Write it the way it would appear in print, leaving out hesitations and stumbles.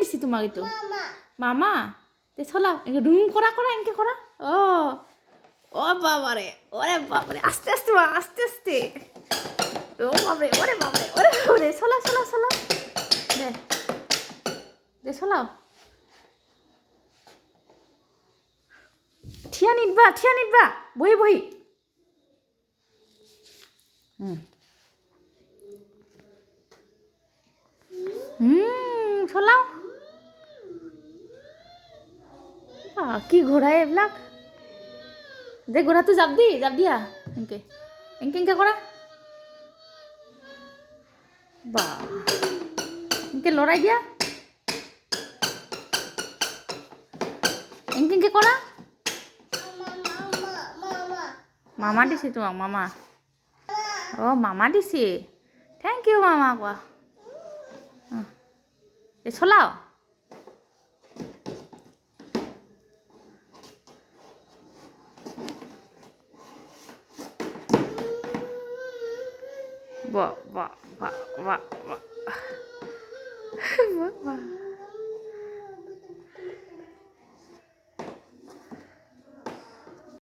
দিছি তোমাক এইটো মামা তে চলাও এনেকে ডুম কৰা কৰা এনেকে কৰা ও বাবারে ওরে আস্তে আস্তে মা আস্তে আস্তে ও বাবারে ওরে বাবারে চলা দে চলাও ঠিয়া নিদবা বহি চলাও কি ঘোড়া এইবিলাক দে ঘোড়াটো জাপ দিয়া এনকে কৰা বা এনকে লৰাই দিয়া এনকে কৰা মামা দিছে তোমাক মামা মামা দিছে থেংক ইউ মামা কোৱা চলাও বাহ